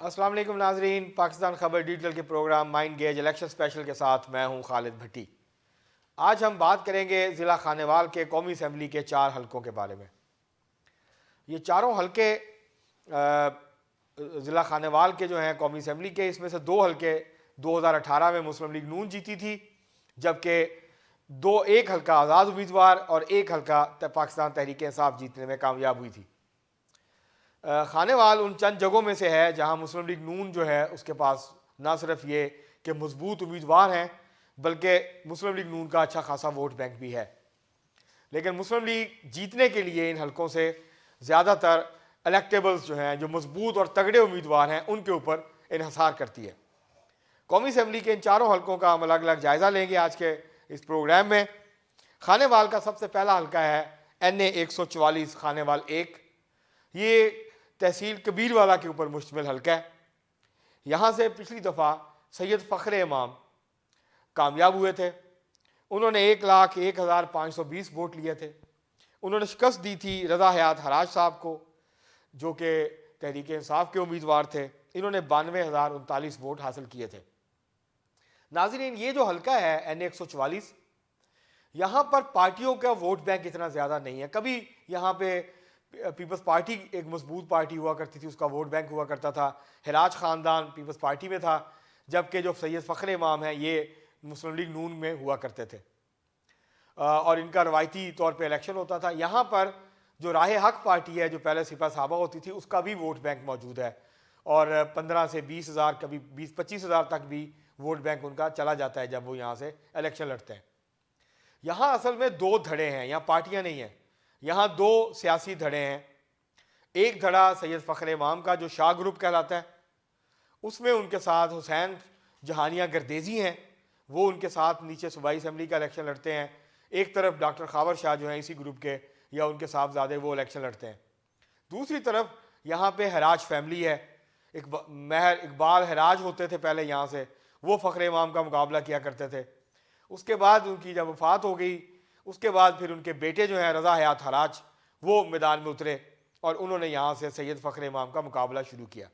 अस्सलाम वालेकुम नाजरीन, पाकिस्तान खबर डिजिटल के program mind gauge election special के साथ मैं हूं खालिद भट्टी। आज हम बात करेंगे ज़िला खानेवाल के कौमी असम्बली के 4 हलकों के बारे में। ये चारों हलके ज़िला खानेवाल के जो हैं कौमी असम्बली के, इसमें से 2 हलके 2018 में मुस्लिम लीग नून जीती थी, जबकि एक हलका आज़ाद उम्मीदवार और एक हलका पाकिस्तान तहरीक इंसाफ जीतने में कामयाब हुई थी। खानेवाल उन चंद जगहों में से है जहां मुस्लिम लीग नून जो है उसके पास ना सिर्फ ये कि मजबूत उम्मीदवार हैं, बल्कि मुस्लिम लीग नून का अच्छा खासा वोट बैंक भी है। लेकिन मुस्लिम लीग जीतने के लिए इन हलकों से ज़्यादातर इलेक्टेबल्स जो हैं, जो मजबूत और तगड़े उम्मीदवार हैं, उनके ऊपर इन्हसार करती है। कौमी असम्बली के इन चारों हलकों का हम अलग अलग जायज़ा लेंगे आज के इस प्रोग्राम में। खानेवाल का सबसे पहला हलका है NA 144 खानेवाल 1। ये तहसील कबीरवाला के ऊपर मुश्तमिल हलका है। यहाँ से पिछली दफ़ा सैयद फ़ख्र इमाम कामयाब हुए थे। उन्होंने 1,01,520 वोट लिए थे। उन्होंने शिकस्त दी थी रज़ा हयात हराज साहब को, जो कि तहरीक इंसाफ के उम्मीदवार थे। इन्होंने 92,039 वोट हासिल किए थे। नाज़रीन, ये जो हलका है NA 144, यहाँ पर पार्टियों का वोट बैंक इतना ज़्यादा नहीं है। कभी यहाँ पे पीपल्स पार्टी एक मजबूत पार्टी हुआ करती थी, उसका वोट बैंक हुआ करता था। हिराज ख़ानदान पीपल्स पार्टी में था, जबकि जो सैयद फ़ख्र इमाम हैं ये मुस्लिम लीग नून में हुआ करते थे और इनका रवायती तौर पे इलेक्शन होता था। यहाँ पर जो राह हक पार्टी है, जो पहले सिपा साहबा होती थी, उसका भी वोट बैंक मौजूद है और 15 से 20 हज़ार, कभी 20-25 हज़ार तक भी वोट बैंक उनका चला जाता है जब वो यहाँ से इलेक्शन लड़ते हैं। यहाँ असल में 2 धड़े हैं, यहाँ पार्टियाँ नहीं हैं। यहाँ 2 सियासी धड़े हैं। एक धड़ा सैयद फ़ख्र इमाम का, जो शाह ग्रुप कहलाता है, उसमें उनके साथ हुसैन जहानिया गर्देजी हैं, वो उनके साथ नीचे सूबाई असम्बली का इलेक्शन लड़ते हैं। एक तरफ डॉक्टर खावर शाह जो हैं इसी ग्रुप के या उनके साहबजादे, वो इलेक्शन लड़ते हैं। दूसरी तरफ यहाँ पे हराज फैमिली है। महर इकबाल हराज होते थे पहले यहाँ से, वो फ़ख्र इमाम का मुकाबला किया करते थे। उसके बाद उनकी जब वफ़ात हो गई, उसके बाद फिर उनके बेटे जो हैं रज़ा हयात हराज, वो मैदान में उतरे और उन्होंने यहाँ से सैयद फ़ख्र इमाम का मुकाबला शुरू किया।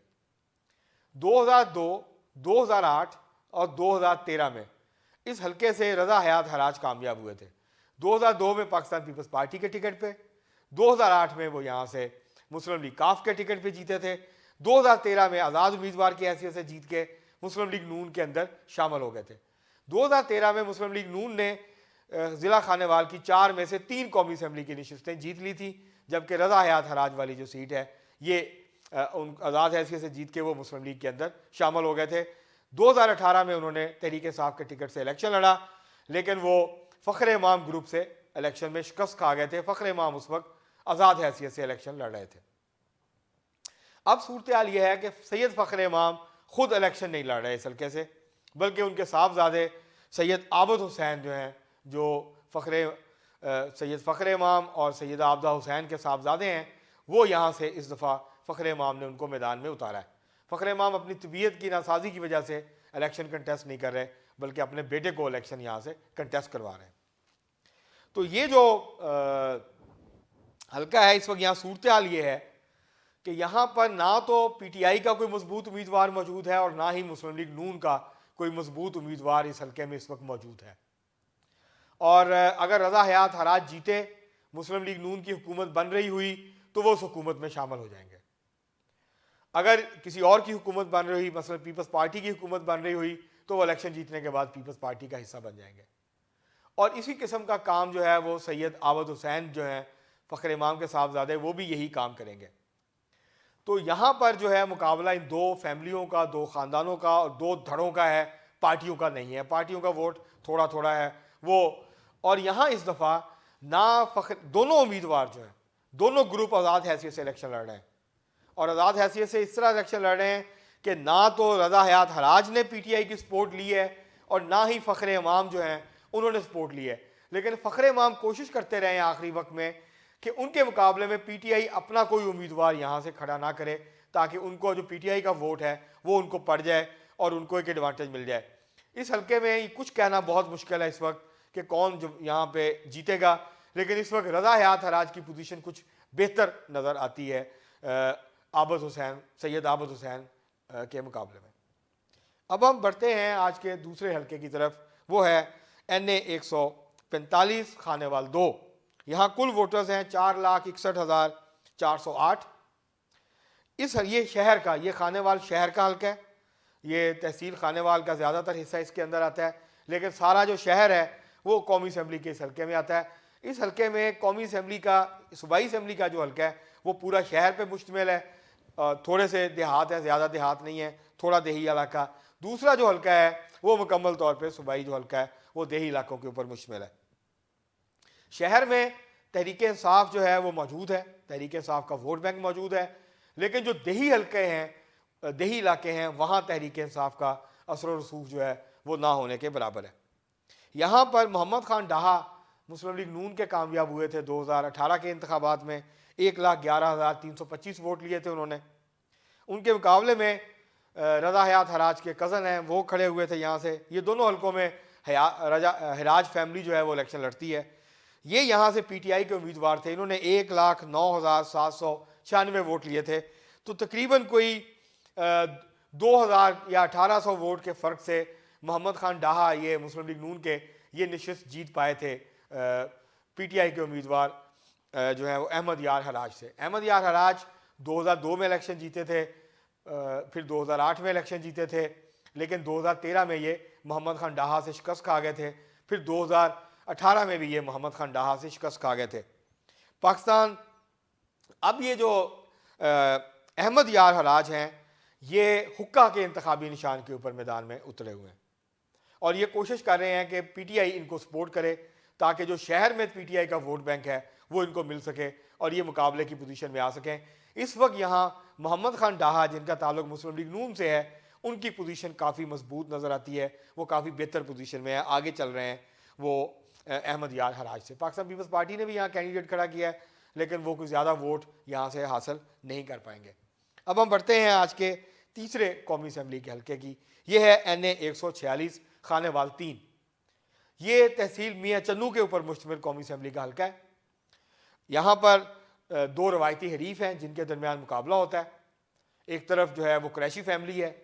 2002, 2008 और 2013 में इस हलके से रज़ा हयात हराज कामयाब हुए थे। 2002 में पाकिस्तान पीपल्स पार्टी के टिकट पे, 2008 में वो यहाँ से मुस्लिम लीग काफ के टिकट पे जीते थे। 2013 में आज़ाद उम्मीदवार की हैसियत से जीत के मुस्लिम लीग नून के अंदर शामिल हो गए थे। 2013 में मुस्लिम लीग नून ने ज़िला खानेवाल की 4 में से 3 कौमी असम्बली की नशिस्तें जीत ली थी, जबकि रज़ा हयात हराज वाली जो सीट है ये उन आज़ाद हैसियत से जीत के वो मुस्लिम लीग के अंदर शामिल हो गए थे। 2018 में उन्होंने तहरीक इंसाफ के टिकट से इलेक्शन लड़ा, लेकिन वो फ़ख्र इमाम ग्रुप से इलेक्शन में शिकस्त खा गए थे। फ़ख्र इमाम उस वक्त आज़ाद हैसियत से इलेक्शन लड़ रहे थे। अब सूरत हाल ये है कि सैयद फ़ख्र इमाम खुद इलेक्शन नहीं लड़ रहे इस हल्के से, बल्कि उनके साहबजादे सैयद आबद हुसैन जो हैं, जो सैयद फ़ख्र इमाम और सैयद आबदा हुसैन के साहबजादे हैं, वो यहाँ से इस दफ़ा फ़ख्र इमाम ने उनको मैदान में उतारा है। फ़ख्र इमाम अपनी तबीयत की नासाजी की वजह से इलेक्शन कंटेस्ट नहीं कर रहे, बल्कि अपने बेटे को इलेक्शन यहाँ से कंटेस्ट करवा रहे हैं। तो ये जो हल्का है, इस वक्त यहाँ सूरत हाल ये है कि यहाँ पर ना तो PTI का कोई मजबूत उम्मीदवार मौजूद है और ना ही मुस्लिम लीग नून का कोई मजबूत उम्मीदवार इस हल्के में इस वक्त मौजूद है। और अगर रज़ा हयात हराज जीते, मुस्लिम लीग नून की हुकूमत बन रही हुई, तो वो उस हुकूमत में शामिल हो जाएंगे। अगर किसी और की हुकूमत बन रही हुई, मसलन पीपल्स पार्टी की हुकूमत बन रही हुई, तो वो इलेक्शन जीतने के बाद पीपल्स पार्टी का हिस्सा बन जाएंगे। और इसी किस्म का काम जो है वो सैयद आबद हुसैन जो हैं फ़ख्र इमाम के साहबजादे, वो भी यही काम करेंगे। तो यहाँ पर जो है मुकाबला इन 2 फैमिलियों का, 2 ख़ानदानों का और 2 धड़ों का है, पार्टियों का नहीं है। पार्टियों का वोट थोड़ा थोड़ा है वो। और यहाँ इस दफ़ा ना फ़ख्र, दोनों उम्मीदवार जो हैं, दोनों ग्रुप आज़ाद हैसियत से इलेक्शन लड़ रहे हैं और आज़ाद हैसियत से इस तरह इलेक्शन लड़ रहे हैं कि ना तो रज़ा हयात हराज ने PTI की सपोर्ट ली है और ना ही फ़ख्र इमाम जो हैं उन्होंने सपोर्ट ली है। लेकिन फ़ख्र इमाम कोशिश करते रहे हैं आखिरी वक्त में कि उनके मुकाबले में PTI अपना कोई उम्मीदवार यहाँ से खड़ा ना करे, ताकि उनको जो PTI का वोट है वो उनको पड़ जाए और उनको एक एडवांटेज मिल जाए। इस हल्के में कुछ कहना बहुत मुश्किल है इस वक्त कि कौन जो यहाँ पे जीतेगा, लेकिन इस वक्त रज़ा हयात हराज की पोजीशन कुछ बेहतर नज़र आती है आबद हुसैन, सैयद आबद हुसैन के मुकाबले में। अब हम बढ़ते हैं आज के दूसरे हलके की तरफ, वो है NA 145 खानेवाल 2। यहाँ कुल वोटर्स हैं 4,61,408। ये शहर का, ये खानेवाल शहर का हल्का है, ये तहसील खानेवाल का ज़्यादातर हिस्सा इसके अंदर आता है, लेकिन सारा जो शहर है वो कौमी असम्बली के इस हल्के में आता है। इस हल्के में कौमी असम्बली का, सूबाई असम्बली का जो हल्का है वो पूरा शहर पे मुश्तमिल है, थोड़े से देहात है, ज़्यादा देहात नहीं है, थोड़ा देही इलाका। दूसरा जो हल्का है वो मुकम्मल तौर पे सूबाई जो हल्का है वो देही इलाकों के ऊपर मुश्तमिल है। शहर में तहरीक इंसाफ जो है वो मौजूद है, तहरीक इंसाफ का वोट बैंक मौजूद है, लेकिन जो देही हल्के हैं, देही इलाके हैं, वहाँ तहरीक इंसाफ का असर और रसूख जो है वो ना होने के बराबर है। यहाँ पर मोहम्मद खान डाहा मुस्लिम लीग नून के कामयाब हुए थे 2018 के इंतखाबात में, 1,11,325 वोट लिए थे उन्होंने। उनके मुकाबले में रजा हयात हराज के कज़न हैं, वो खड़े हुए थे यहाँ से। ये दोनों हलकों में हराज फैमिली जो है वो इलेक्शन लड़ती है। ये यहाँ से PTI के उम्मीदवार थे, इन्होंने 1,09,796 वोट लिए थे। तो तकरीबन कोई 2,000 या 1,800 वोट के फ़र्क से मोहम्मद खान डाहा, ये मुस्लिम लीग नून के, ये नशिस्त जीत पाए थे PTI के उम्मीदवार जो है वो अहमद यार हराज से। अहमद यार हराज 2002 में इलेक्शन जीते थे, फिर 2008 में इलेक्शन जीते थे, लेकिन 2013 में ये मोहम्मद खान डाहा से शिकस्त खा गए थे। फिर 2018 में भी ये मोहम्मद खान डाहा से शिकस्त खा गए थे। पाकिस्तान, अब ये जो अहमद यार हराज हैं, ये हुक्का के इंतखाबी निशान के ऊपर मैदान में उतरे हुए हैं और ये कोशिश कर रहे हैं कि PTI इनको सपोर्ट करे ताकि जो शहर में PTI का वोट बैंक है वो इनको मिल सके और ये मुकाबले की पोजीशन में आ सकें। इस वक्त यहाँ मोहम्मद खान डाहा, जिनका ताल्लुक मुस्लिम लीग नून से है, उनकी पोजीशन काफ़ी मजबूत नज़र आती है, वो काफ़ी बेहतर पोजीशन में है, आगे चल रहे हैं वो अहमद यार हराज से। पाकिस्तान पीपल्स पार्टी ने भी यहाँ कैंडिडेट खड़ा किया है, लेकिन वो कुछ ज़्यादा वोट यहाँ से हासिल नहीं कर पाएंगे। अब हम बढ़ते हैं आज के तीसरे कौमी असम्बली के हल्के की, ये है NA 146 खानेवाल 3। ये तहसील मियाँ चन्नू के ऊपर मुश्तमिल कौमी असम्बली का हल्का है। यहाँ पर दो रवायती हरीफ हैं जिनके दरमियान मुकाबला होता है। एक तरफ जो है वो कुरैशी फैमिली है,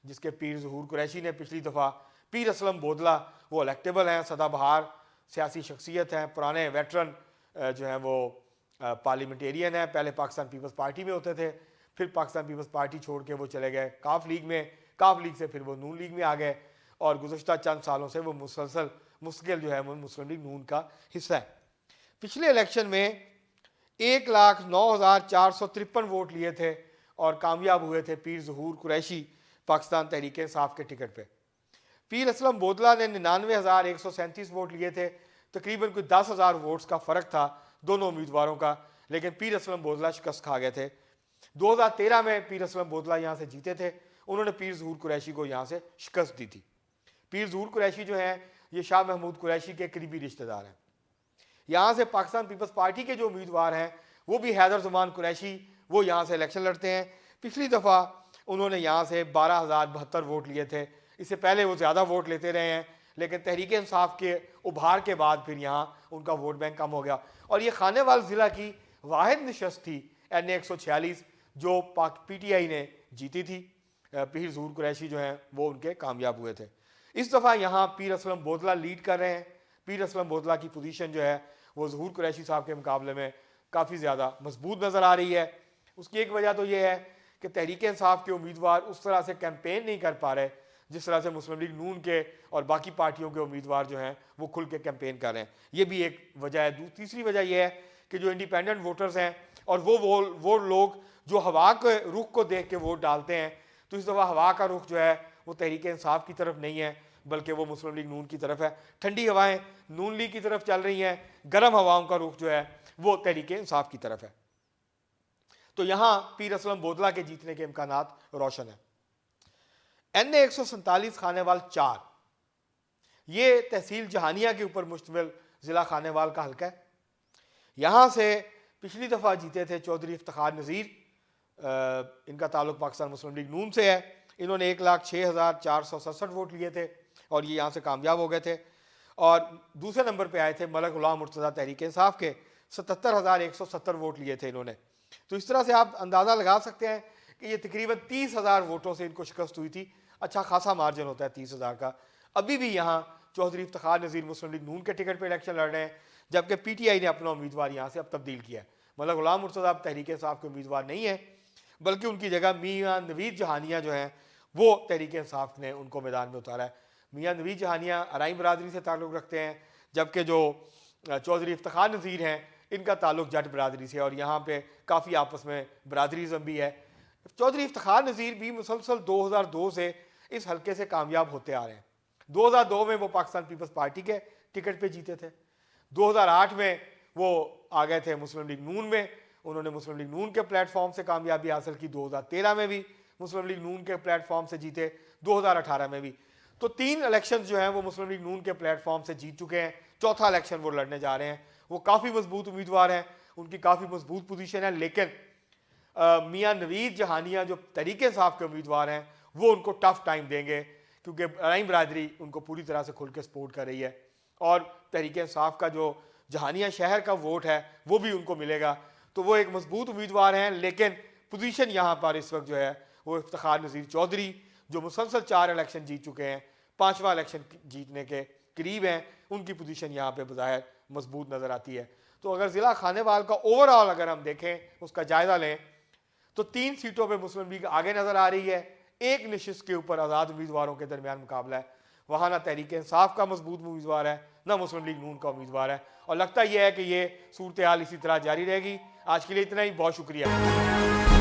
जिसके पीर ज़हूर कुरैशी ने पिछली दफ़ा, पीर असलम बोदला वो इलेक्टेबल हैं, सदाबहार सियासी शख्सियत हैं, पुराने वेटरन जो हैं वो पार्लियामेंटेरियन हैं, पहले पाकिस्तान पीपल्स पार्टी में होते थे, फिर पाकिस्तान पीपल्स पार्टी छोड़ के वो चले गए काफ लीग में, काफ लीग से फिर वो नून लीग में आ गए और गुज़श्ता चंद सालों से वो मुस्तकिल जो है वो मुस्लिम लीग नून का हिस्सा है। पिछले इलेक्शन में 1,09,453 वोट लिए थे और कामयाब हुए थे पीर ज़हूर कुरैशी पाकिस्तान तहरीक इंसाफ के टिकट पे। पीर असलम बोदला ने 99,137 वोट लिए थे, तकरीबन कोई 10,000 वोट्स का फ़र्क था दोनों उम्मीदवारों का, लेकिन पीर असलम बोदला शिकस्त खा गए थे। 2013 में पीर असलम बोदला यहाँ से जीते थे, उन्होंने पीर ज़हूर कुरैशी को यहाँ से शिकस्त दी थी। पीर ज़हूर कुरैशी जो हैं ये शाह महमूद कुरैशी के करीबी रिश्तेदार हैं। यहाँ से पाकिस्तान पीपल्स पार्टी के जो उम्मीदवार हैं वो भी हैदर ज़मान कुरैशी, वो यहाँ से इलेक्शन लड़ते हैं। पिछली दफ़ा उन्होंने यहाँ से 12,072 वोट लिए थे, इससे पहले वो ज़्यादा वोट लेते रहे हैं, लेकिन तहरीक इंसाफ के उभार के बाद फिर यहाँ उनका वोट बैंक कम हो गया और ये खानेवाल ज़िला की वाहिद नशस्त थी NA 146 जो PTI ने जीती थी। पीर ज़हूर कुरैशी जो हैं वो उनके कामयाब हुए थे। इस दफ़ा यहाँ पीर असलम बोदला लीड कर रहे हैं। पीर असलम बोदला की पोजीशन जो है वो ज़हूर कुरैशी साहब के मुकाबले में काफ़ी ज़्यादा मजबूत नज़र आ रही है। उसकी एक वजह तो ये है कि तहरीक इंसाफ के उम्मीदवार उस तरह से कैंपेन नहीं कर पा रहे जिस तरह से मुस्लिम लीग नून के और बाकी पार्टियों के उम्मीदवार जो हैं वो खुल के कैंपेन कर रहे हैं, ये भी एक वजह है। तीसरी वजह यह है कि जो इंडिपेंडेंट वोटर्स हैं और वो लोग जो हवा के रुख को देख के वोट डालते हैं, तो इस दफ़ा हवा का रुख जो है वो तहरीक इंसाफ की तरफ नहीं है बल्कि वो मुस्लिम लीग नून की तरफ है। ठंडी हवाएं नून लीग की तरफ चल रही हैं, गर्म हवाओं का रुख जो है वो तहरीक इंसाफ की तरफ है। तो यहाँ पीर असलम बोदला के जीतने के इम्कानात रोशन है। NA 147 खानेवाल 4, ये तहसील जहानिया के ऊपर मुश्तमिल ज़िला खानेवाल का हल्का है। यहाँ से पिछली दफ़ा जीते थे चौधरी इफ्तिखार नज़ीर, इनका ताल्लुक पाकिस्तान मुस्लिम लीग नून से है। इन्होंने 1,06,467 वोट लिए थे और ये यहाँ से कामयाब हो गए थे। और दूसरे नंबर पे आए थे मलक गुलाम मुर्तज़ा तहरीक इंसाफ के, 77,170 वोट लिए थे इन्होंने। तो इस तरह से आप अंदाज़ा लगा सकते हैं कि ये तकरीबन 30,000 वोटों से इनको शिकस्त हुई थी। अच्छा खासा मार्जिन होता है 30,000 का। अभी भी यहाँ चौधरी इफ्तिखार नज़ीर मुस्लिम लीग नून के टिकट पर इलेक्शन लड़ रहे हैं, जबकि PTI ने अपना उम्मीदवार यहाँ से अब तब्दील किया है। मतलब गुलाम मुर्तज़ा अब तहरीक इंसाफ के उम्मीदवार नहीं है, बल्कि उनकी जगह मियाँ नवीद जहानिया जो हैं वो तहरीक इंसाफ ने उनको मैदान में उतारा है। मियाँ नवीद जहानिया अराई बरादरी से ताल्लुक़ रखते हैं, जबकि जो चौधरी इफ्तिखार नज़ीर हैं इनका ताल्लुक़ जट बरादरी से, और यहाँ पे काफ़ी आपस में बरादरीज़म भी है। चौधरी इफ्तिखार नज़ीर भी मुसलसल 2002 से इस हल्के से कामयाब होते आ रहे हैं। 2002 में वो पाकिस्तान पीपल्स पार्टी के टिकट पे जीते थे, 2008 में वो आ गए थे मुस्लिम लीग नून में, उन्होंने मुस्लिम लीग नून के प्लेटफॉर्म से कामयाबी हासिल की, 2013 में भी मुस्लिम लीग नून के प्लेटफॉर्म से जीते, 2018 में भी। तो 3 इलेक्शन जो हैं वो मुस्लिम लीग नून के प्लेटफॉर्म से जीत चुके हैं, चौथा इलेक्शन वो लड़ने जा रहे हैं। वो काफ़ी मजबूत उम्मीदवार हैं, उनकी काफ़ी मजबूत पोजीशन है, लेकिन मियाँ नवीद जहानिया जो तहरीक इंसाफ के उम्मीदवार हैं वो उनको टफ टाइम देंगे, क्योंकि अराई बरादरी उनको पूरी तरह से खुल के सपोर्ट कर रही है, और तहरीक इंसाफ का जो जहानिया शहर का वोट है वो भी उनको मिलेगा। तो वो एक मजबूत उम्मीदवार हैं, लेकिन पोजीशन यहाँ पर इस वक्त जो है वो इफ्तिखार नज़ीर चौधरी जो मुसलसल 4 इलेक्शन जीत चुके हैं, 5वां इलेक्शन जीतने के करीब हैं, उनकी पोजीशन यहाँ पे बज़ाहिर मजबूत नज़र आती है। तो अगर ज़िला खानेवाल का ओवरऑल अगर हम देखें, उसका जायज़ा लें, तो 3 सीटों पे मुस्लिम लीग आगे नज़र आ रही है। एक नशिस्त के ऊपर आज़ाद उम्मीदवारों के दरमियान मुकाबला है, वहाँ ना तहरीक इंसाफ का मजबूत उम्मीदवार है, ना मुस्लिम लीग नून का उम्मीदवार है, और लगता यह है कि ये सूरत हाल इसी तरह जारी रहेगी। आज के लिए इतना ही, बहुत शुक्रिया।